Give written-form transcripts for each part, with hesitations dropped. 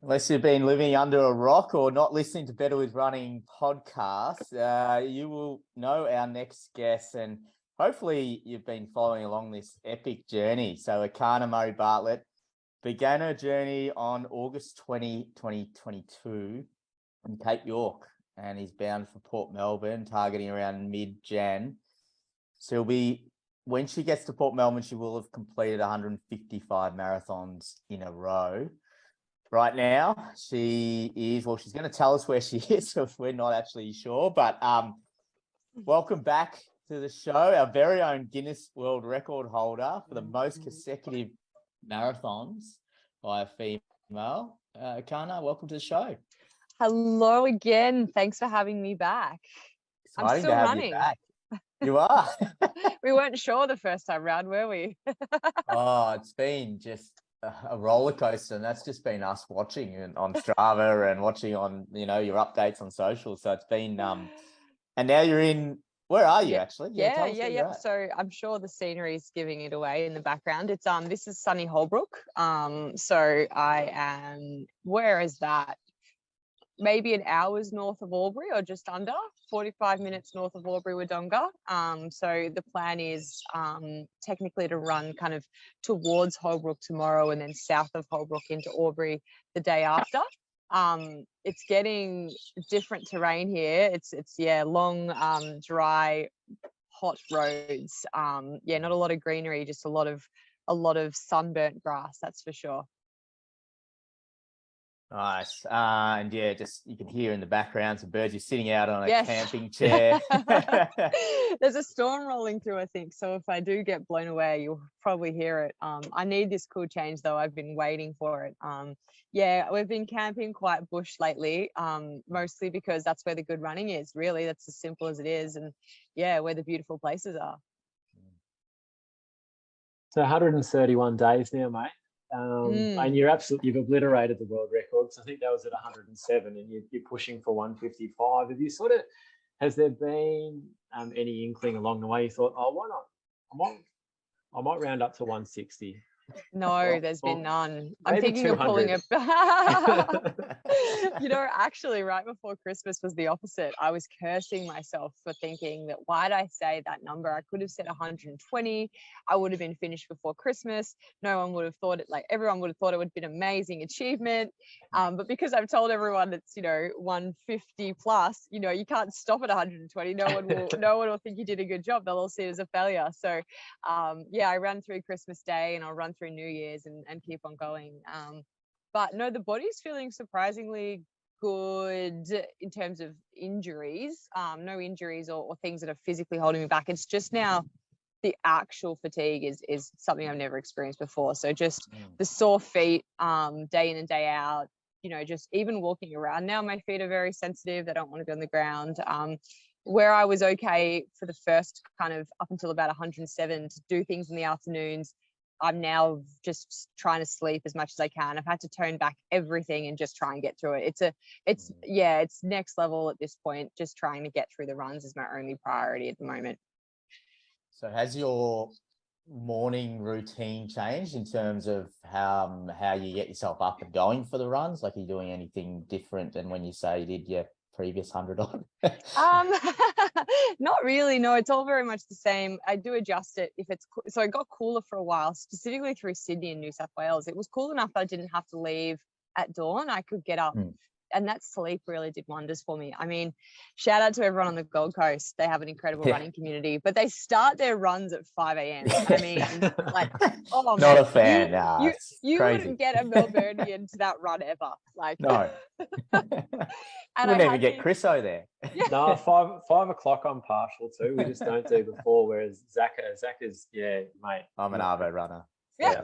Unless you've been living under a rock or not listening to Better With Running podcast, you will know our next guest, and hopefully you've been following along this epic journey. So Erchana Murray Bartlett began her journey on August 20, 2022 in Cape York, and is bound for Port Melbourne, targeting around mid-Jan. So when she gets to Port Melbourne, she will have completed 155 marathons in a row. Right now, she's going to tell us where she is, so we're not actually sure. But welcome back to the show, our very own Guinness World Record holder for the most consecutive marathons by a female. Erchana, welcome to the show. Hello again. Thanks for having me back. Exciting I'm still to have running. you back. You are. We weren't sure the first time round, were we? Oh, it's been just a roller coaster, and that's just been us watching on Strava and watching on your updates on social. So it's been and now you're in. Where are you actually? Yeah. So I'm sure the scenery is giving it away in the background. It's this is sunny Holbrook. So I am. Where is that? Maybe an hour's north of Albury, or just under 45 minutes north of Albury Wodonga. So the plan is technically to run kind of towards Holbrook tomorrow, and then south of Holbrook into Albury the day after. It's getting different terrain here. It's long, dry, hot roads. Not a lot of greenery, just a lot of sunburnt grass, that's for sure. Nice. And just you can hear in the background some birds. You're sitting out on a camping chair. There's a storm rolling through, I think. So if I do get blown away, you'll probably hear it. I need this cool change though. I've been waiting for it. We've been camping quite bush lately, mostly because that's where the good running is, really. That's as simple as it is. And where the beautiful places are. So 131 days now, mate. And you've obliterated the world records. I think that was at 107, and you're pushing for 155. Has there been any inkling along the way you thought, oh, why not? I might round up to 160? No, there's been none. I'm thinking 200. of pulling a actually right before Christmas was the opposite. I was cursing myself for thinking that, why'd I say that number? I could have said 120. I would have been finished before Christmas. No one would have thought it, everyone would have thought it would have been an amazing achievement. But because I've told everyone it's 150 plus, you can't stop at 120. No one will think you did a good job. They'll all see it as a failure. So I ran through Christmas Day, and I'll run through New Year's and keep on going. But no, the body's feeling surprisingly good in terms of injuries. No injuries or things that are physically holding me back. It's just now the actual fatigue is something I've never experienced before. So just the sore feet day in and day out, just even walking around now, my feet are very sensitive. They don't want to be on the ground. Where I was okay for the first kind of up until about 107 to do things in the afternoons, I'm now just trying to sleep as much as I can. I've had to tone back everything and just try and get through it. It's next level at this point. Just trying to get through the runs is my only priority at the moment. So has your morning routine changed in terms of how you get yourself up and going for the runs? Like, are you doing anything different than when you say you did your previous 100 on? Not really. No, it's all very much the same. I do adjust it if it's so. It got cooler for a while, specifically through Sydney and New South Wales. It was cool enough that I didn't have to leave at dawn. I could get up, and that sleep really did wonders for me. I mean, shout out to everyone on the Gold Coast. They have an incredible running community, but they start their runs at 5 a.m. I mean, not a fan. You wouldn't get a Melburnian to that run ever. No. And we'll never get Chriso there. No, 5 o'clock I'm partial to. We just don't do before. Whereas Zac is, mate. I'm an Arvo runner. Yeah.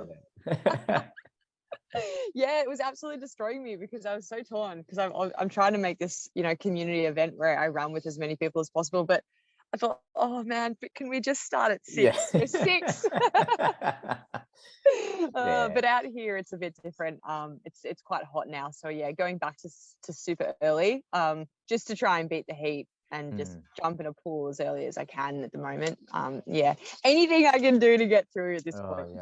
It was absolutely destroying me because I was so torn, because I'm trying to make this community event where I run with as many people as possible, but I thought, oh man, but can we just start at 6? It's 6. But out here it's a bit different. It's quite hot now, so going back to super early, just to try and beat the heat and just jump in a pool as early as I can at the moment. Anything I can do to get through at this point.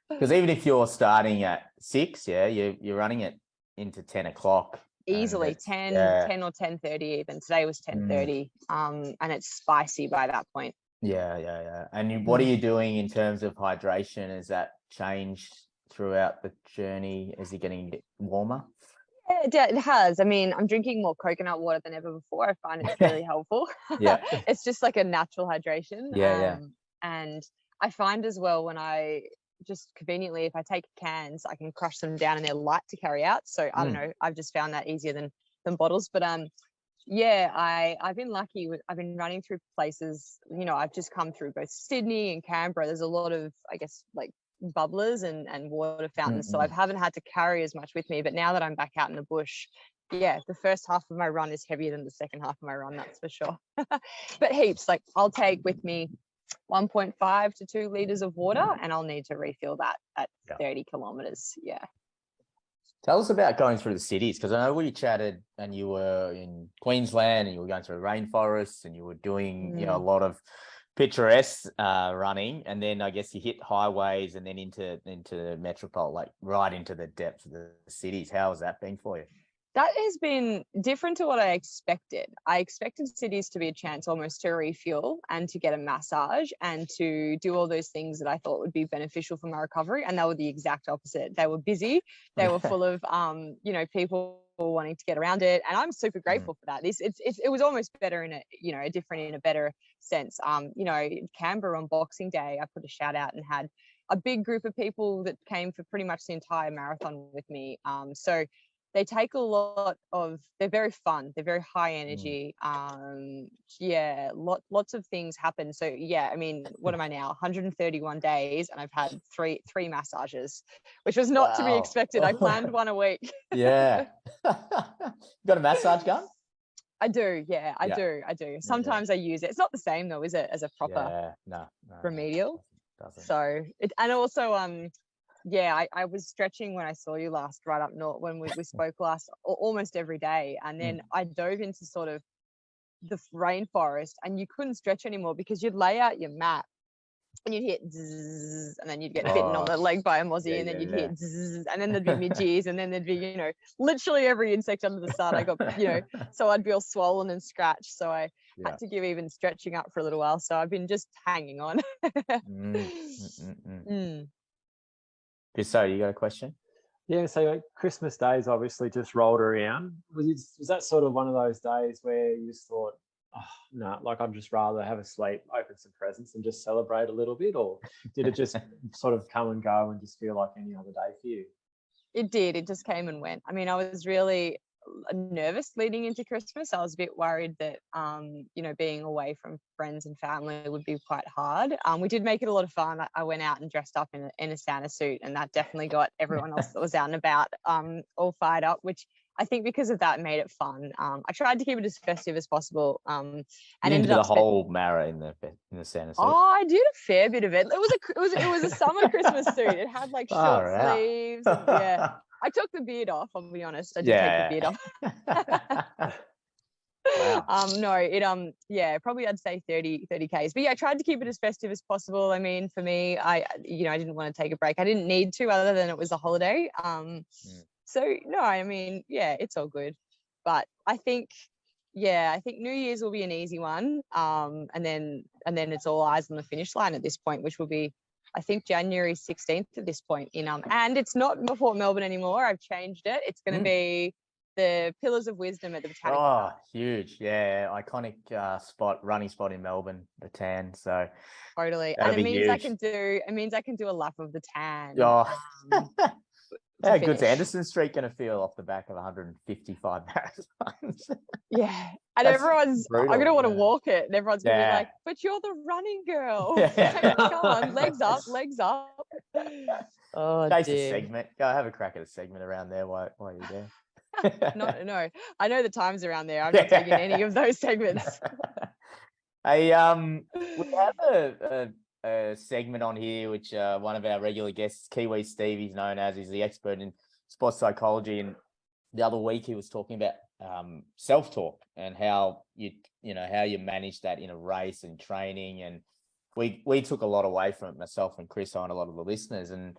Because even if you're starting at 6, you're running at into 10 o'clock. Easily 10 or 10:30 even. Today was 10:30, and it's spicy by that point. Yeah. And what are you doing in terms of hydration? Has that changed throughout the journey? Is it getting a bit warmer? Yeah, it has. I mean, I'm drinking more coconut water than ever before. I find it's really helpful. Yeah. It's just like a natural hydration. Yeah. And I find as well, when I just conveniently, if I take cans, I can crush them down and they're light to carry out. So I don't know, I've just found that easier than bottles. But yeah, I've been lucky with, I've been running through places, you know, I've just come through both Sydney and Canberra. There's a lot of, I guess, like bubblers and water fountains. So I haven't had to carry as much with me. But now that I'm back out in the bush, yeah, the first half of my run is heavier than the second half of my run, that's for sure. But heaps, like I'll take with me 1.5 to 2 liters of water, and I'll need to refill that at 30 kilometers. Yeah. Tell us about going through the cities, because I know we chatted and you were in Queensland and you were going through rainforests and you were doing, you know, a lot of picturesque running, and then I guess you hit highways and then into metropole, like right into the depths of the cities. How has that been for you? That has been different to what I expected. I expected cities to be a chance almost to refuel and to get a massage and to do all those things that I thought would be beneficial for my recovery. And they were the exact opposite. They were busy. They were full of, you know, people wanting to get around it. And I'm super grateful for that. It was almost better in a, you know, in a better sense. You know, Canberra on Boxing Day, I put a shout out and had a big group of people that came for pretty much the entire marathon with me. So they take a lot of, they're very fun, they're very high energy. Yeah, lots of things happen. So yeah, I mean, what am I now, 131 days, and I've had three massages, which was not to be expected. I planned one a week. Yeah. Got a massage gun? I do, yeah, I do. Sometimes I use it. It's not the same though, is it, as a proper remedial? Doesn't. So and also yeah, I was stretching when I saw you last, right up north, when we spoke last, almost every day. And then I dove into sort of the rainforest, and you couldn't stretch anymore because you'd lay out your mat and you'd hit zzz, and then you'd get bitten on the leg by a mozzie, and then you'd hit zzz, and then there'd be midges, and then there'd be, you know, literally every insect under the sun. I got, you know, so I'd be all swollen and scratched. So I had to give even stretching up for a little while. So I've been just hanging on. So you got a question? Yeah, so like Christmas Day's obviously just rolled around. Was that sort of one of those days where you just thought, oh, no, like I'd just rather have a sleep, open some presents and just celebrate a little bit? Or did it just sort of come and go and just feel like any other day for you? It did. It just came and went. I mean, I was really nervous leading into Christmas. I was a bit worried that, you know, being away from friends and family would be quite hard. We did make it a lot of fun. I went out and dressed up in a Santa suit, and that definitely got everyone else that was out and about all fired up, which I think because of that made it fun. I tried to keep it as festive as possible. And ended up the whole Mara in the Santa suit. Oh, I did a fair bit of it. It was a summer Christmas suit. It had like short sleeves. And, yeah. I took the beard off, I'll be honest. I did take the beard off. Wow. No, yeah, probably I'd say 30 Ks. But yeah, I tried to keep it as festive as possible. I mean, for me, I didn't want to take a break. I didn't need to, other than it was a holiday. So no, I mean, yeah, it's all good. But I think New Year's will be an easy one. And then it's all eyes on the finish line at this point, which will be, I think, January 16th at this point and it's not before Melbourne anymore. I've changed it. It's going to be the Pillars of Wisdom at the Botanic Park. Huge. Yeah. Iconic running spot in Melbourne, the Tan. So totally. And it means I can do a lap of the Tan. How good's Anderson Street going to feel off the back of 155 marathons? Yeah. And everyone's, I'm going to want to walk it. And everyone's going to be like, but you're the running girl. Come on, legs up. Oh, Chase a segment. Go have a crack at a segment around there while you're there. No. I know the times around there. I'm not taking any of those segments. Hey, we have a segment on here which one of our regular guests, Kiwi Steve, he's known as, is the expert in sports psychology, and the other week he was talking about self-talk and how you manage that in a race and training, and we took a lot away from it, myself and Chriso and a lot of the listeners. And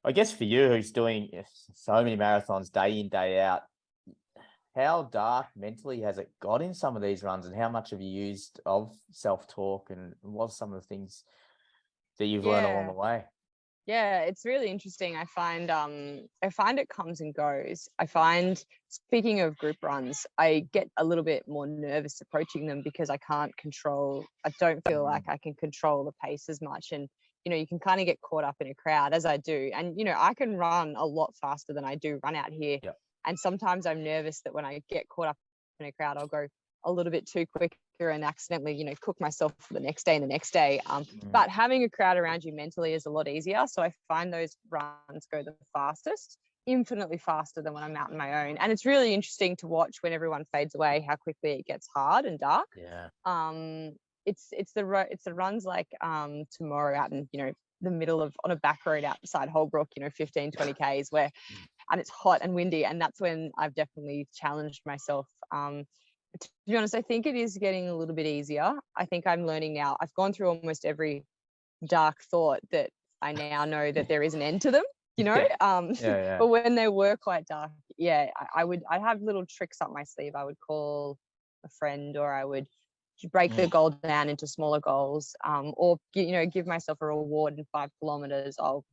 I guess for you, who's doing so many marathons day in, day out, how dark mentally has it got in some of these runs, and how much have you used of self-talk, and what are some of the things that you've learned along the way? Yeah, it's really interesting. I find it comes and goes. I find, speaking of group runs, I get a little bit more nervous approaching them because I don't feel like I can control the pace as much. And, you can kind of get caught up in a crowd, as I do. And, I can run a lot faster than I do run out here. Yep. And sometimes I'm nervous that when I get caught up in a crowd, I'll go a little bit too quick and accidentally, cook myself for the next day and the next day. But having a crowd around you mentally is a lot easier. So I find those runs go the fastest, infinitely faster than when I'm out on my own. And it's really interesting to watch when everyone fades away, how quickly it gets hard and dark. Yeah. It's the runs like tomorrow out in, the middle of, on a back road outside Holbrook, 15, 20 Ks where, and it's hot and windy. And that's when I've definitely challenged myself. To be honest, I think it is getting a little bit easier. I think I'm learning now. I've gone through almost every dark thought that I now know that there is an end to them, But when they were quite dark, I'd have little tricks up my sleeve. I would call a friend, or I would break the goal down into smaller goals, or give myself a reward in 5 kilometers. I'll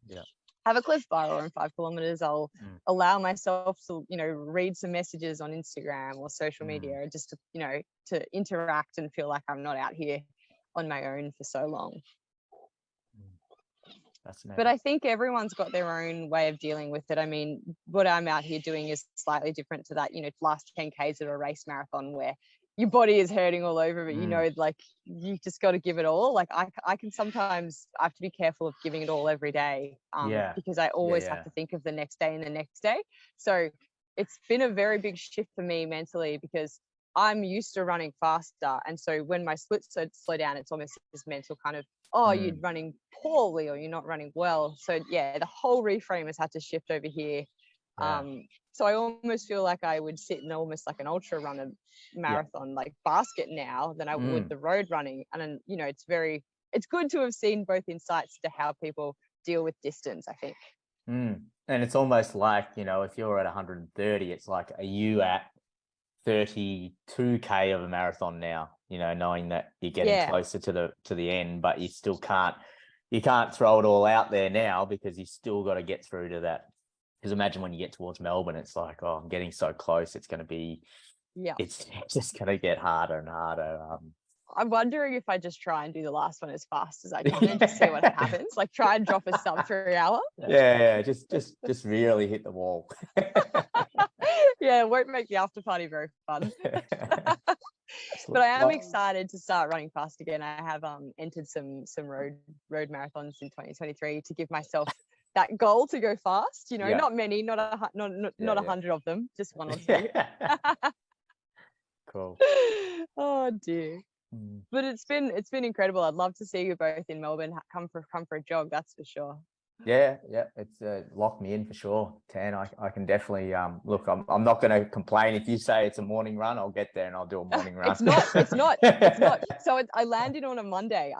have a Cliff Bar, or in 5 kilometers I'll allow myself to read some messages on Instagram or social media, just to interact and feel like I'm not out here on my own for so long. But I think everyone's got their own way of dealing with it. I mean, what I'm out here doing is slightly different to that, last 10 Ks of a race marathon where your body is hurting all over, but like you just got to give it all. Like I can sometimes, I have to be careful of giving it all every day, because I always have to think of the next day and the next day. So it's been a very big shift for me mentally, because I'm used to running faster. And so when my splits slow down, it's almost this mental kind of, you're running poorly or you're not running well. So the whole reframe has had to shift over here. So I almost feel like I would sit in almost like an ultra runner marathon like basket now than I would the road running. And then, it's good to have seen both insights to how people deal with distance, I think. And it's almost like, if you're at 130, it's like, are you at 32K of a marathon now, knowing that you're getting closer to the end, but you still can't throw it all out there now, because you still got to get through to that. Because imagine when you get towards Melbourne, it's like, I'm getting so close. It's going to be, it's just going to get harder and harder. I'm wondering if I just try and do the last one as fast as I can and just see what happens. Like try and drop a sub 3 hour. Just really hit the wall. It won't make the after party very fun. But I am excited to start running fast again. I have entered some road marathons in 2023 to give myself that goal to go fast. Not many, not 100 of them, just 1 or 2. Cool. Oh dear. But it's been incredible. I'd love to see you both in Melbourne. Come for a jog, that's for sure. It's lock me in for sure, Tan. I can definitely look. I'm not going to complain if you say it's a morning run. I'll get there and I'll do a morning run. It's not. So I landed on a Monday.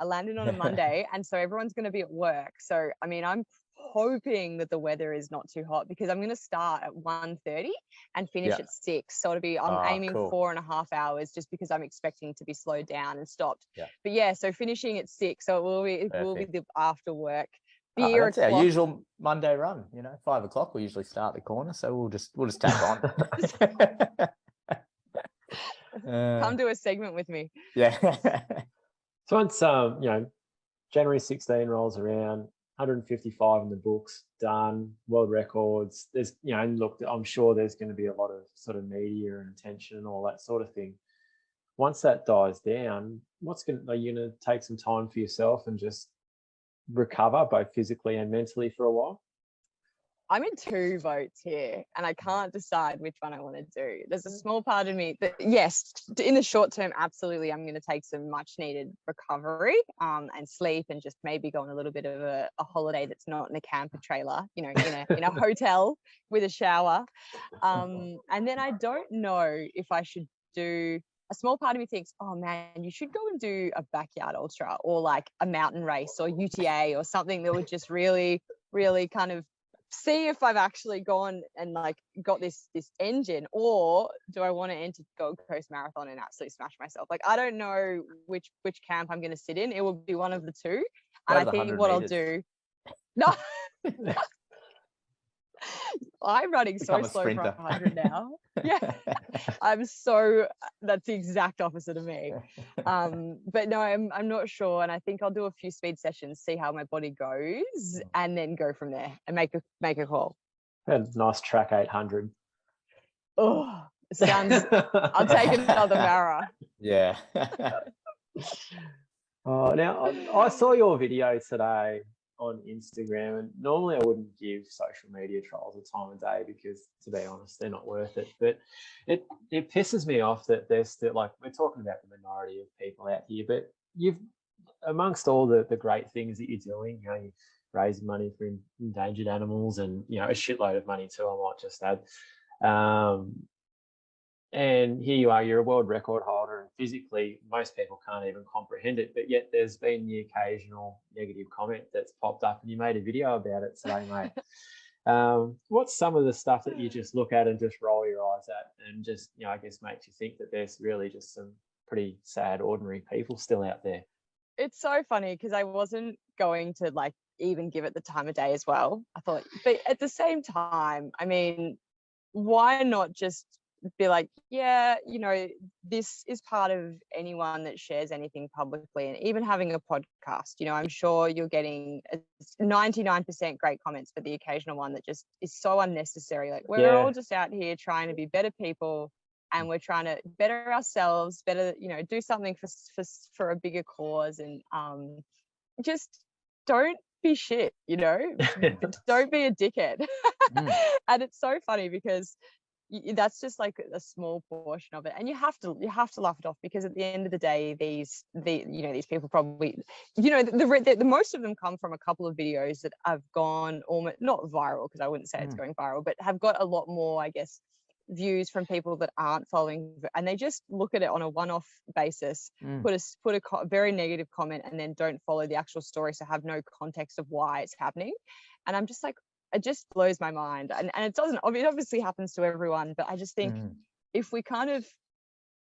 And so everyone's going to be at work. So I mean, I'm hoping that the weather is not too hot, because I'm going to start at 1:30 and finish at 6. So I'm aiming 4.5 hours, just because I'm expecting to be slowed down and stopped. But so finishing at 6. So it will be the after work. That's our usual Monday run. 5 o'clock we usually start the corner, so we'll just tack on. Come do a segment with me. So once January 16 rolls around, 155 in the books, done, world records. There's and look, I'm sure there's going to be a lot of sort of media and attention and all that sort of thing. Once that dies down, are you going to take some time for yourself and just recover both physically and mentally for a while? I'm in 2 votes here, and I can't decide which one I want to do. There's a small part of me that, yes, in the short term, absolutely, I'm going to take some much needed recovery and sleep, and just maybe go on a little bit of a holiday that's not in a camper trailer, in a hotel with a shower. And then I don't know if I should do. A small part of me thinks, oh man, you should go and do a backyard ultra, or like a mountain race, or UTA, or something that would just really, really kind of see if I've actually gone and like got this engine, or do I want to enter Gold Coast Marathon and absolutely smash myself? Like, I don't know which camp I'm going to sit in. It will be one of the two. And I think what I'll do, no, I'm running so slow for 100 now. Yeah, that's the exact opposite of me. But no, I'm not sure, and I think I'll do a few speed sessions, see how my body goes, and then go from there and make a call. A nice track 800. Oh, sounds. I'll take another Mara. Yeah. Oh, now I saw your video today on Instagram, and normally I wouldn't give social media trolls a time of day because, to be honest, they're not worth it. But it pisses me off that there's still, like, we're talking about the minority of people out here, but you've, amongst all the great things that you're doing, you know, you raise money for endangered animals, and, you know, a shitload of money too, I might just add. And here you are, you're a world record holder, and physically most people can't even comprehend it, but yet there's been the occasional negative comment that's popped up, and you made a video about it today, mate. What's some of the stuff that you just look at and just roll your eyes at, and just, you know, I guess makes you think that there's really just some pretty sad, ordinary people still out there? It's so funny because I wasn't going to like even give it the time of day as well. I thought, but at the same time, I mean, why not just be like, yeah, you know, this is part of anyone that shares anything publicly, and even having a podcast, you know, I'm sure you're getting 99% great comments, but the occasional one that just is so unnecessary. Like, we're all just out here trying to be better people, and we're trying to better ourselves, better, you know, do something for a bigger cause, and just don't be shit, you know. Don't be a dickhead. And it's so funny because that's just like a small portion of it, and you have to laugh it off, because at the end of the day, these people probably, you know, the most of them come from a couple of videos that have gone almost not viral, because I wouldn't say it's going viral, but have got a lot more, I guess, views from people that aren't following, and they just look at it on a one-off basis, put a very negative comment, and then don't follow the actual story, so have no context of why it's happening. And I'm just like, it just blows my mind. And it doesn't, it obviously happens to everyone, but I just think if we kind of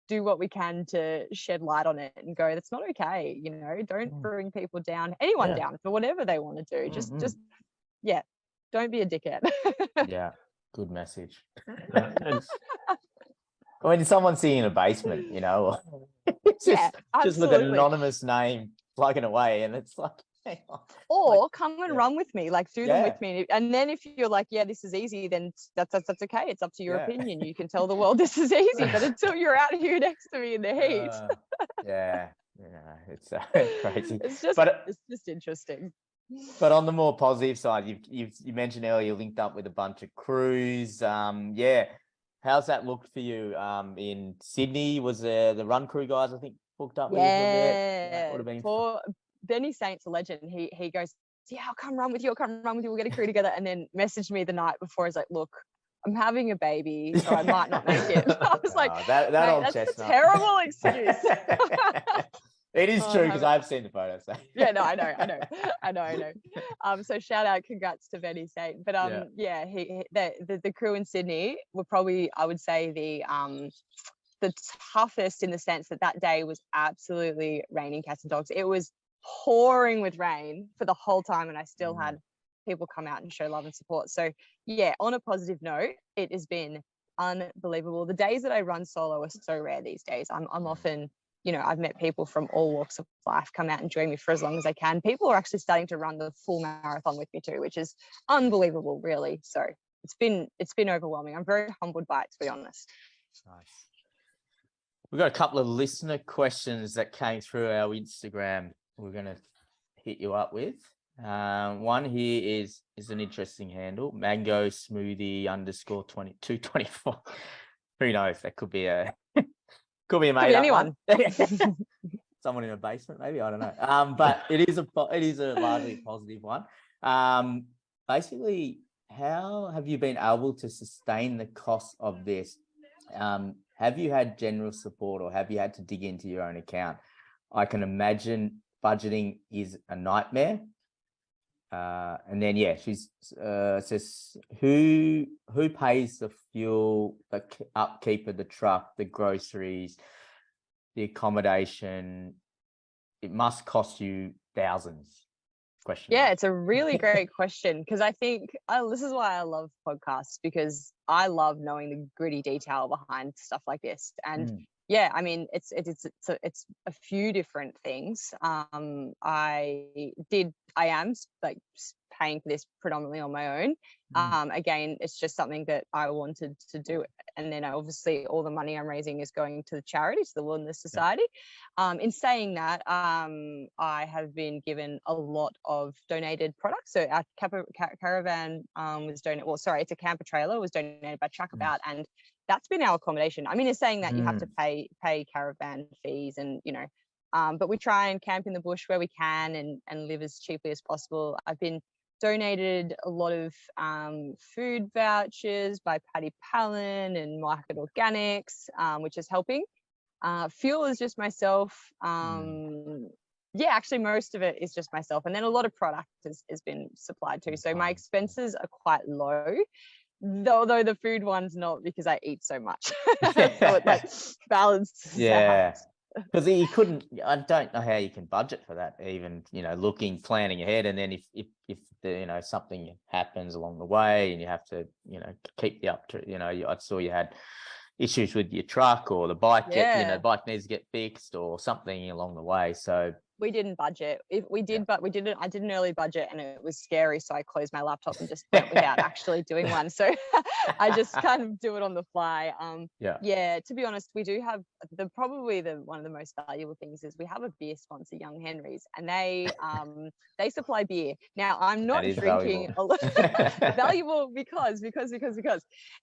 do what we can to shed light on it and go, that's not okay, you know, don't bring people down, anyone down for whatever they want to do. Just don't be a dickhead. Yeah, good message. I mean, someone's sitting in a basement, you know, just look at an anonymous name plugging away, and it's like, or come and run with me, like do them with me, and then if you're like, yeah, this is easy, then that's okay. It's up to your opinion. You can tell the world this is easy, but until you're out here next to me in the heat, it's crazy. It's just interesting. But on the more positive side, you mentioned earlier you linked up with a bunch of crews. How's that looked for you? In Sydney, was the run crew guys, I think, hooked up with you for a bit? Would have been for Benny Saint's a legend. He goes, yeah, I'll come run with you. We'll get a crew together. And then messaged me the night before. He's like, look, I'm having a baby, so I might not make it. I was like, that old that's chestnut. a terrible excuse. It is true, because I've seen the photos. So. Yeah, no, I know. So shout out, congrats to Benny Saint. But the crew in Sydney were probably, I would say, the toughest, in the sense that day was absolutely raining cats and dogs. It was pouring with rain for the whole time, and I still had people come out and show love and support. So yeah, on a positive note, it has been unbelievable. The days that I run solo are so rare these days. I'm often, you know, I've met people from all walks of life come out and join me for as long as I can. People are actually starting to run the full marathon with me too, which is unbelievable, really. So it's been overwhelming. I'm very humbled by it, to be honest. Nice. We've got a couple of listener questions that came through our Instagram we're going to hit you up with. One here is an interesting handle, mango smoothie _ 2224. Who knows? That could be a made up anyone. Someone in a basement, maybe, I don't know. But it is a largely positive one. Basically, how have you been able to sustain the cost of this? Have you had general support, or have you had to dig into your own account? I can imagine budgeting is a nightmare. And then she's says who pays the fuel, the upkeep of the truck, the groceries, the accommodation? It must cost you thousands. Yeah, it's a really great question, because I think this is why I love podcasts, because I love knowing the gritty detail behind stuff like this. And yeah, I mean, it's a few different things. I am like paying for this predominantly on my own. Again, it's just something that I wanted to do, and then obviously all the money I'm raising is going to the charity, to the Wilderness Society. In saying that, I have been given a lot of donated products. So our caravan was donated. Well, sorry, it's a camper trailer, was donated by Truckabout, and that's been our accommodation. I mean, it's saying that you have to pay caravan fees, and but we try and camp in the bush where we can, and live as cheaply as possible. I've been donated a lot of food vouchers by Paddy Palin and Market Organics, which is helping. Fuel is just myself. Yeah, actually most of it is just myself, and then a lot of product has been supplied too. So my expenses are quite low, although the food one's not, because I eat so much. So it like balanced. Yeah. Because you couldn't, I don't know how you can budget for that, even, planning ahead. And then if the, something happens along the way and you have to, keep the up to, I saw you had issues with your truck, or the bike, bike needs to get fixed or something along the way. So we didn't budget. If we did, but we didn't. I did an early budget, and it was scary. So I closed my laptop and just went without actually doing one. So I just kind of do it on the fly. Yeah. To be honest, we do have probably one of the most valuable things is we have a beer sponsor, Young Henry's, and they supply beer. Now I'm not drinking a lot. Valuable because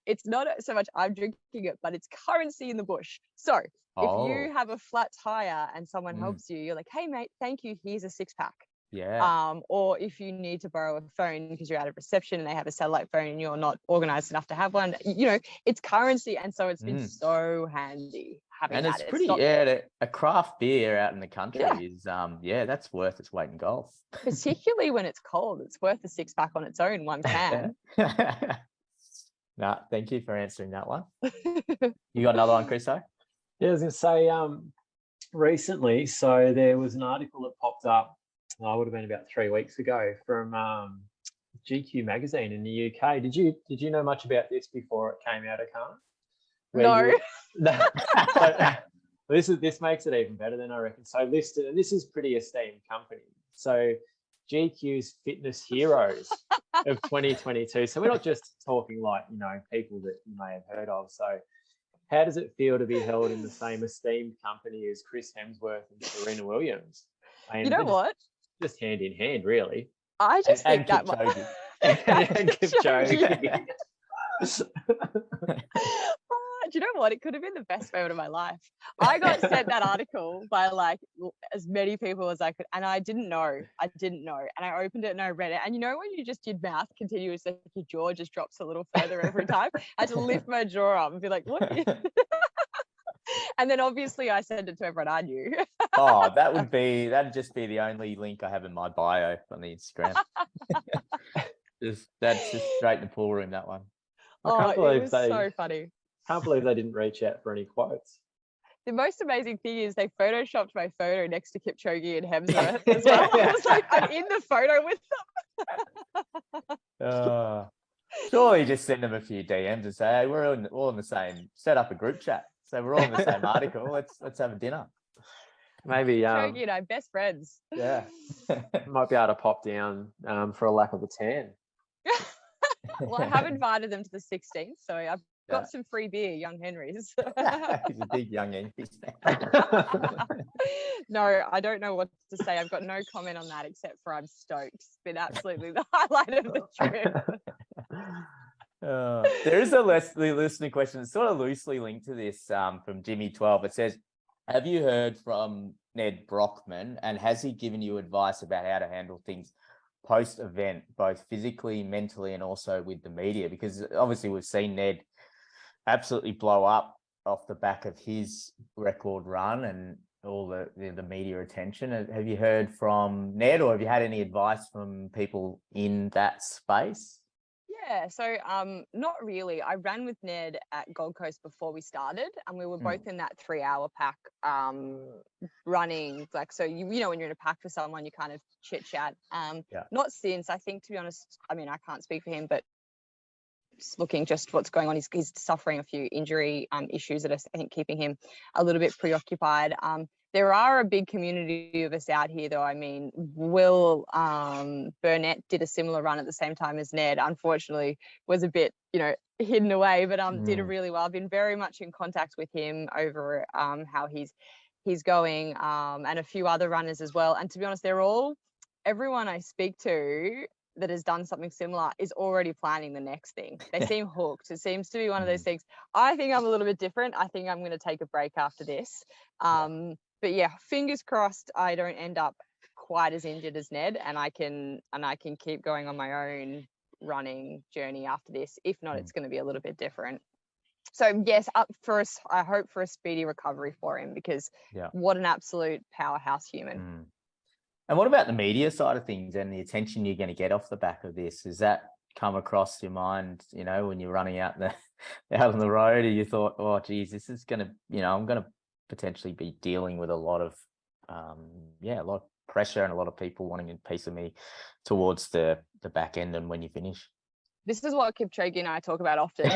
it's not so much I'm drinking it, but it's currency in the bush. So if you have a flat tire and someone helps you, you're like, hey mate, thank you, here's a 6-pack. Yeah. Or if you need to borrow a phone because you're out of reception and they have a satellite phone and you're not organized enough to have one, it's currency. And so it's been so handy having and that. It's pretty, a craft beer out in the country is, that's worth its weight in gold. Particularly when it's cold, it's worth a 6-pack on its own, one can. No, thank you for answering that one. You got another one, Chriso? Yeah, I was going to say, recently, so there was an article that popped up, it would have been about 3 weeks ago, from GQ magazine in the UK. Did you know much about this before it came out, Erchana? No. This makes it even better then, I reckon. So listed, and this is pretty esteemed company. So GQ's Fitness Heroes of 2022. So we're not just talking like, people that you may have heard of. So how does it feel to be held in the same esteemed company as Chris Hemsworth and Serena Williams? You know what? Just hand in hand, really. I just think that kipchoge. And kipchoge. Do you know what? It could have been the best moment of my life. I got sent that article by like as many people as I could, and I didn't know. And I opened it and I read it. And when you just did math continuously, your jaw just drops a little further every time. I had to lift my jaw up and be like, what? And then obviously I sent it to everyone I knew. That'd just be the only link I have in my bio on the Instagram. That's just straight in the pool room, that one. It was so funny. Can't believe they didn't reach out for any quotes. The most amazing thing is they photoshopped my photo next to Kipchoge and Hemsworth as well. I was like, I'm in the photo with them. Surely just send them a few DMs and say, hey, we're all in the same, set up a group chat. So we're all in the same article. Let's have a dinner. Maybe Kipchoge and I best friends. Yeah. Might be able to pop down for a lap of a tan. Well, I have invited them to the 16th, so I've got some free beer, Young Henry's. He's a big Young Henry's. No, I don't know what to say. I've got no comment on that except for I'm stoked. It's been absolutely the highlight of the trip. There is a listening question. It's sort of loosely linked to this from Jimmy12. It says, have you heard from Ned Brockman, and has he given you advice about how to handle things post-event, both physically, mentally, and also with the media? Because obviously we've seen Ned absolutely blow up off the back of his record run, and all the media attention. Have you heard from Ned, or have you had any advice from people in that space? Yeah, so not really. I ran with Ned at Gold Coast before we started, and we were both in that 3-hour pack running. Like, so you know when you're in a pack for someone, you kind of chit chat. Not since, I think, to be honest, I mean, I can't speak for him, but looking just what's going on, he's suffering a few injury issues that are, I think, keeping him a little bit preoccupied. There are a big community of us out here, though. I mean, Will Burnett did a similar run at the same time as Ned. Unfortunately, was a bit, hidden away, but did it really well. I've been very much in contact with him over how he's going, and a few other runners as well. And to be honest, everyone I speak to that has done something similar is already planning the next thing. They seem hooked. It seems to be one of those things. I think I'm a little bit different. I think I'm going to take a break after this. But yeah, fingers crossed I don't end up quite as injured as Ned, and I can keep going on my own running journey after this. If not, it's going to be a little bit different. So yes, I hope for a speedy recovery for him, because what an absolute powerhouse human. And what about the media side of things and the attention you're going to get off the back of this? Has that come across your mind, when you're running out on the road, or you thought, oh, geez, this is going to, I'm going to potentially be dealing with a lot of, a lot of pressure and a lot of people wanting a piece of me towards the back end and when you finish? This is what Kipchoge and I talk about often.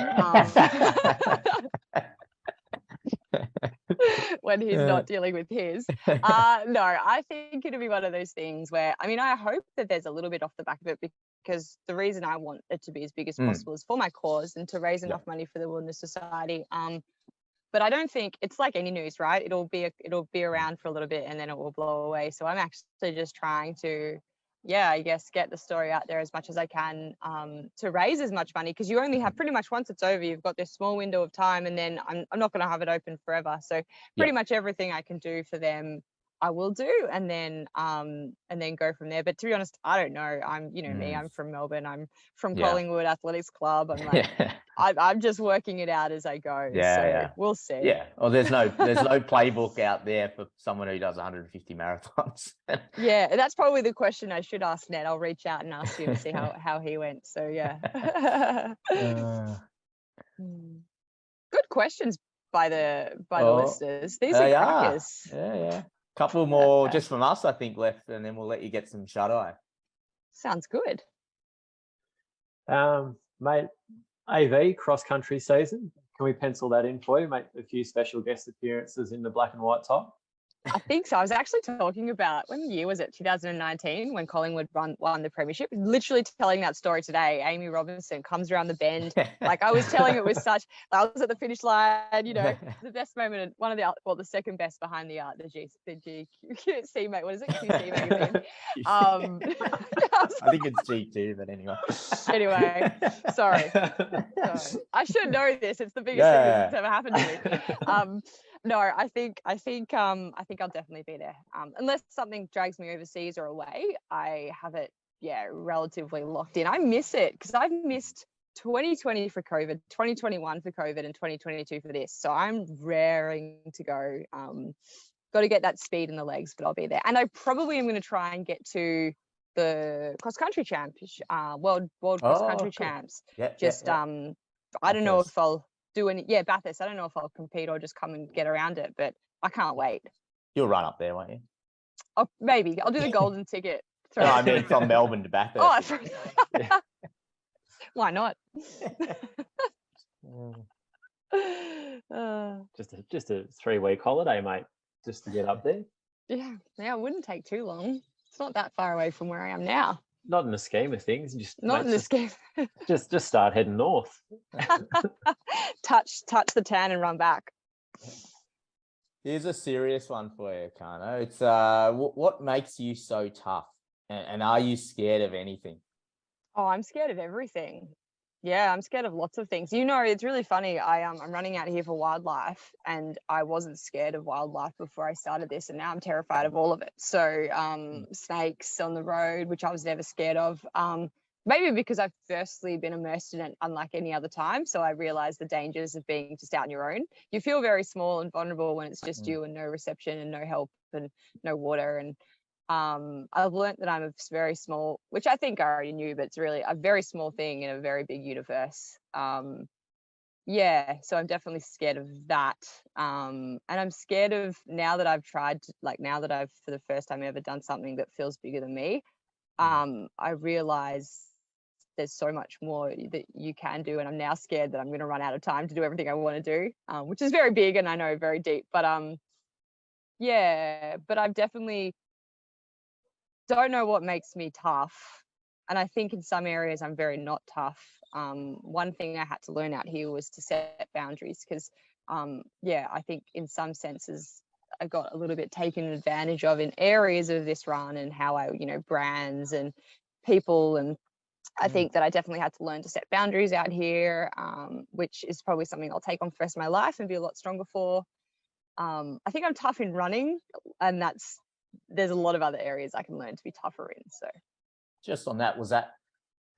When he's not dealing with his. No, I think it'll be one of those things where, I mean, I hope that there's a little bit off the back of it, because the reason I want it to be as big as possible is for my cause and to raise enough money for the Wilderness Society. But I don't think it's like any news, right? It'll be around for a little bit and then it will blow away. So I'm actually just trying to, I guess, get the story out there as much as I can, to raise as much money, because you only have pretty much, once it's over, you've got this small window of time, and then I'm not going to have it open forever. So pretty much everything I can do for them, I will do, and then go from there. But to be honest, I don't know. I'm, me, I'm from Melbourne. I'm from Collingwood Athletics Club. I'm like, I'm just working it out as I go. We'll see. Yeah. Well, there's no playbook out there for someone who does 150 marathons. Yeah, that's probably the question I should ask Ned. I'll reach out and ask you to see how he went. So yeah. Good questions by the listeners. These are crackers. Yeah. Couple more just from us, I think, left, and then we'll let you get some shut eye. Sounds good. Mate, AV cross country season. Can we pencil that in for you? Make a few special guest appearances in the black and white top. I think so. I was actually talking about, when year was it? 2019, when Collingwood won the premiership. Literally telling that story today. Amy Robinson comes around the bend. Like, I was telling it with such, I was at the finish line, the best moment, one of the second best behind the GC, mate. What is it? QC magazine. I think it's G2, but anyway. Anyway, sorry. I should know this. It's the biggest thing that's ever happened to me. No, I think I'll definitely be there. Unless something drags me overseas or away, I have it, relatively locked in. I miss it, because I've missed 2020 for COVID, 2021 for COVID, and 2022 for this. So I'm raring to go. Got to get that speed in the legs, but I'll be there. And I probably am going to try and get to the cross country champs, world cross country champs. I don't know if I'll do any, Bathurst. I don't know if I'll compete or just come and get around it, but I can't wait. You'll run up there, won't you? Oh, maybe I'll do the golden ticket. No, I mean from Melbourne to Bathurst. Why not? Just a 3-week holiday, mate, just to get up there. Yeah, it wouldn't take too long. It's not that far away from where I am now. Not in the scheme of things. Scheme. just start heading north. touch the tan and run back. Here's a serious one for you, Erchana. It's what makes you so tough, and are you scared of anything? Oh, I'm scared of everything. Yeah, I'm scared of lots of things. It's really funny. I'm running out here for wildlife, and I wasn't scared of wildlife before I started this, and now I'm terrified of all of it. So snakes on the road, which I was never scared of. maybe because I've firstly been immersed in it unlike any other time. So I realized the dangers of being just out on your own. You feel very small and vulnerable when it's just you and no reception and no help and no water. And I've learned that I'm a very small, which I think I already knew, but it's really a very small thing in a very big universe. Yeah, so I'm definitely scared of that. And I'm scared of, now that I've tried to, like, now that I've for the first time ever done something that feels bigger than me, I realize there's so much more that you can do, and I'm now scared that I'm going to run out of time to do everything I want to do, which is very big and I know very deep. But yeah, but I've definitely don't know what makes me tough, and I think in some areas I'm very not tough. One thing I had to learn out here was to set boundaries, because yeah, I think in some senses I got a little bit taken advantage of in areas of this run, and how I, you know, brands and people, and I think that I definitely had to learn to set boundaries out here, which is probably something I'll take on for the rest of my life and be a lot stronger for. I think I'm tough in running, and there's a lot of other areas I can learn to be tougher in. So just on that, was that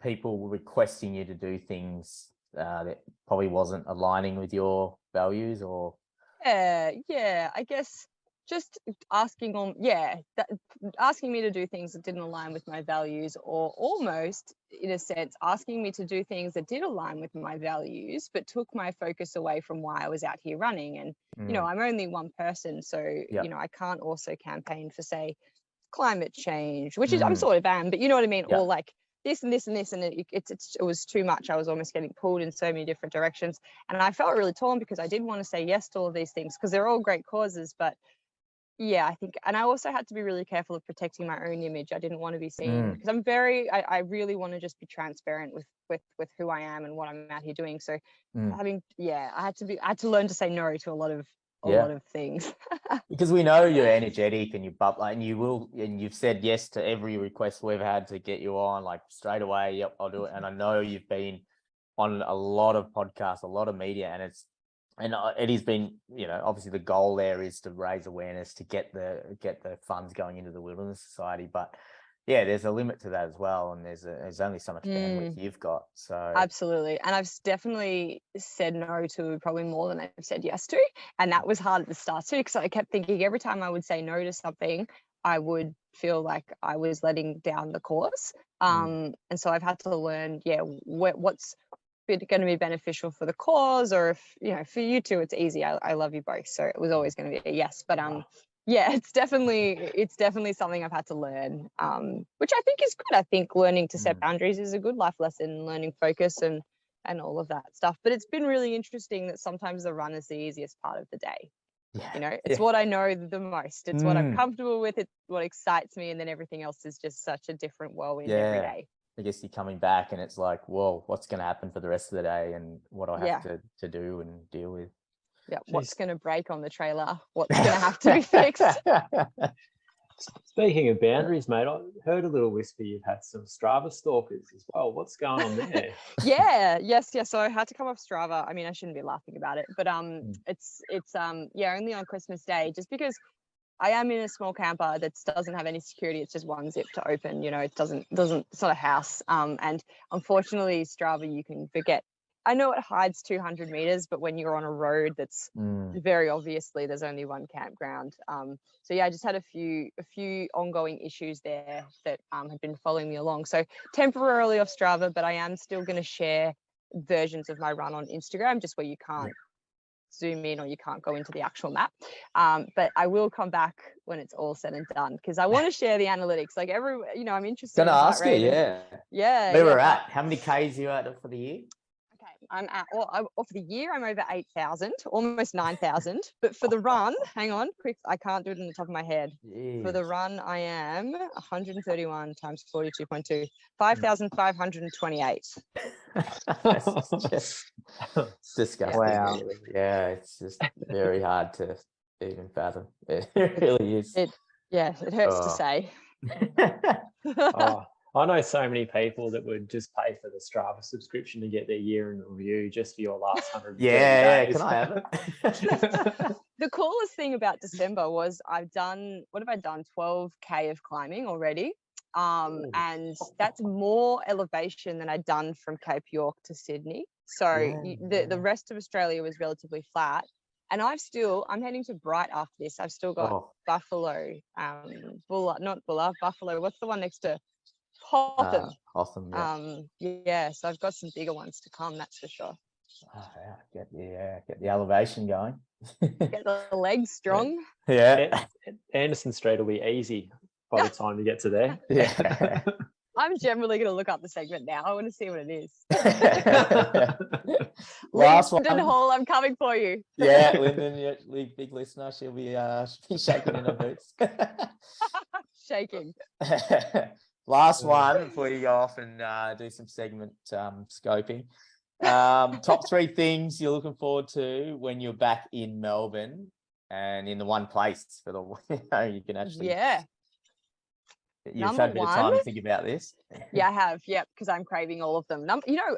people requesting you to do things that probably wasn't aligning with your values, or? Yeah, I guess just asking me to do things that didn't align with my values, or almost in a sense asking me to do things that did align with my values but took my focus away from why I was out here running. And you know, I'm only one person, so you know, I can't also campaign for, say, climate change, which is I'm sort of am, but you know what I mean, or like this and this and this, and it was too much. I was almost getting pulled in so many different directions, and I felt really torn because I did want to say yes to all of these things because they're all great causes. But yeah, I think, and I also had to be really careful of protecting my own image. I didn't want to be seen, because I'm I really want to just be transparent with who I am and what I'm out here doing. So I had to learn to say no to a lot of things. Because we know you're energetic and you bubbly, and you've said yes to every request we've had to get you on, like, straight away. Yep, I'll do it. And I know you've been on a lot of podcasts, a lot of media, and it has been, you know, obviously the goal there is to raise awareness, to get the funds going into the Wilderness Society. But yeah, there's a limit to that as well, and there's only so much bandwidth you've got. So absolutely, and I've definitely said no to probably more than I've said yes to, and that was hard at the start too, because I kept thinking every time I would say no to something, I would feel like I was letting down the cause. And so I've had to learn, what's going to be beneficial for the cause, or if, you know, for you two, it's easy. I love you both, so it was always going to be a yes. But yeah, it's definitely something I've had to learn, which I think is good. I think learning to set boundaries is a good life lesson, learning focus and all of that stuff. But it's been really interesting that sometimes the run is the easiest part of the day. You know, it's what I know the most. It's what I'm comfortable with. It's what excites me, and then everything else is just such a different whirlwind every day. I guess you're coming back and it's like, whoa, what's going to happen for the rest of the day, and what I have to do and deal with. Yeah, what's going to break on the trailer? What's going to have to be fixed? Speaking of boundaries, mate, I heard a little whisper you've had some Strava stalkers as well. What's going on there? Yes. So I had to come off Strava. I mean, I shouldn't be laughing about it, but it's only on Christmas Day, just because I am in a small camper that doesn't have any security. It's just one zip to open. You know, it's not a house. And unfortunately, Strava, you can forget. I know it hides 200 meters, but when you're on a road that's very obviously there's only one campground. So yeah, I just had a few ongoing issues there that have been following me along. So temporarily off Strava, but I am still going to share versions of my run on Instagram, just where you can't zoom in or you can't go into the actual map. But I will come back when it's all said and done, because I want to share the analytics. Like I'm interested. Gonna ask you, where we're at. How many Ks are you at for the year? I'm at, for the year, I'm over 8,000, almost 9,000. But for the run, hang on, quick, I can't do it on the top of my head. Jeez. For the run, I am 131 times 42.2, 5,528. It's disgusting. Wow. Yeah, it's just very hard to even fathom. It really is. It hurts to say. I know so many people that would just pay for the Strava subscription to get their year in review just for your last 100 days. Yeah, can I have it? The coolest thing about December was I've done 12K of climbing already. And that's more elevation than I'd done from Cape York to Sydney. So the rest of Australia was relatively flat. And I'm heading to Bright after this. I've still got Buffalo, Buffalo. What's the one next to Hotham? Hotham, So I've got some bigger ones to come, that's for sure. Oh, yeah. Get the elevation going. Get the legs strong. Yeah. Anderson Street will be easy by the time you get to there. Yeah. I'm generally going to look up the segment now. I want to see what it is. Last Lyndon one. Hall, I'm coming for you. Yeah, Lyndon, big listener. She'll be shaking in her boots. Shaking. Last one before you go off and do some segment scoping. Top 3 things you're looking forward to when you're back in Melbourne and in the one place for the you can actually you've had a bit of time to think about this. Yeah, I have. Yeah, because I'm craving all of them.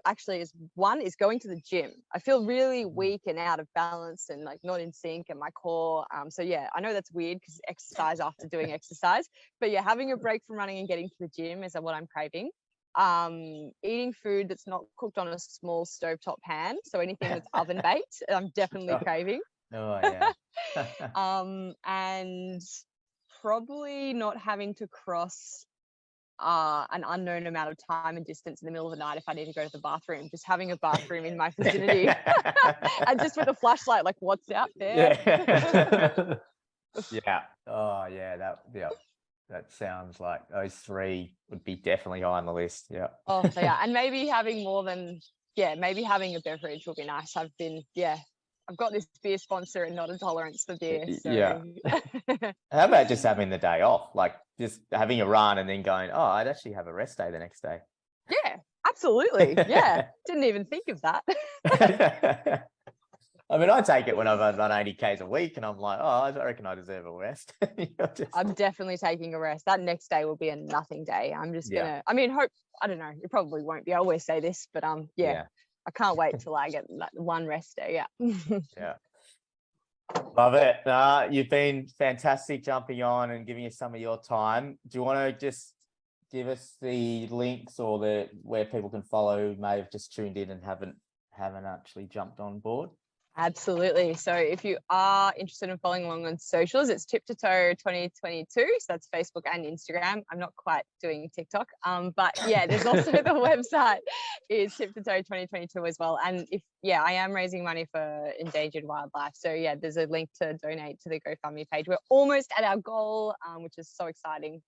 Actually, one is going to the gym. I feel really weak and out of balance and like not in sync and my core. So yeah, I know that's weird because exercise after doing exercise, but yeah, having a break from running and getting to the gym is what I'm craving. Eating food that's not cooked on a small stovetop pan. So anything that's oven baked, I'm definitely craving. Oh yeah. And probably not having to cross an unknown amount of time and distance in the middle of the night if I need to go to the bathroom. Just having a bathroom in my vicinity and just with a flashlight, like what's out there. Yeah. Oh yeah. That sounds like those 3 would be definitely high on the list. Yeah. Oh yeah, and maybe having maybe having a beverage will be nice. I've got this beer sponsor and not a tolerance for beer. So. Yeah. How about just having the day off? Like just having a run and then going, oh, I'd actually have a rest day the next day. Yeah, absolutely. Yeah. Didn't even think of that. I mean, I take it when I've run 80 Ks a week and I'm like, oh, I reckon I deserve a rest. I'm definitely taking a rest. That next day will be a nothing day. I'm just going to, I don't know. It probably won't be. I always say this, but I can't wait till I get that one rest day. Yeah. Yeah. Love it. You've been fantastic jumping on and giving us some of your time. Do you want to just give us the links or where people can follow who may have just tuned in and haven't actually jumped on board? Absolutely. So if you are interested in following along on socials, it's Tip to Toe 2022. So that's Facebook and Instagram. I'm not quite doing TikTok. But yeah, there's also the website is Tip to Toe 2022 as well. And I am raising money for endangered wildlife. So yeah, there's a link to donate to the GoFundMe page. We're almost at our goal, which is so exciting.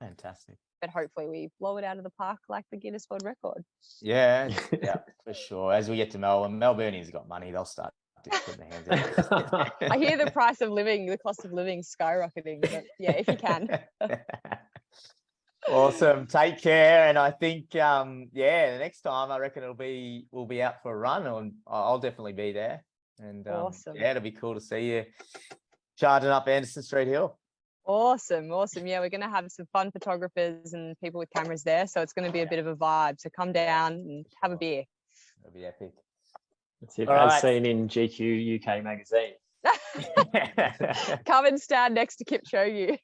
Fantastic. But hopefully we blow it out of the park like the Guinness World Record. Yeah, for sure. As we get to Melbournians have got money, they'll start putting their hands out. I hear the cost of living skyrocketing. But yeah, if you can. Awesome. Take care. And I think, the next time I reckon we'll be out for a run, and I'll definitely be there. And awesome. Yeah, it'll be cool to see you charging up Anderson Street Hill. Awesome. Yeah, we're going to have some fun photographers and people with cameras there. So it's going to be a bit of a vibe. So come down and have a beer. It'll be epic. That's it. As seen in GQ UK magazine. Come and stand next to Kipchoge.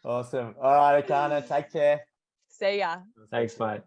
Awesome. All right, Erchana, take care. See ya. Thanks, mate.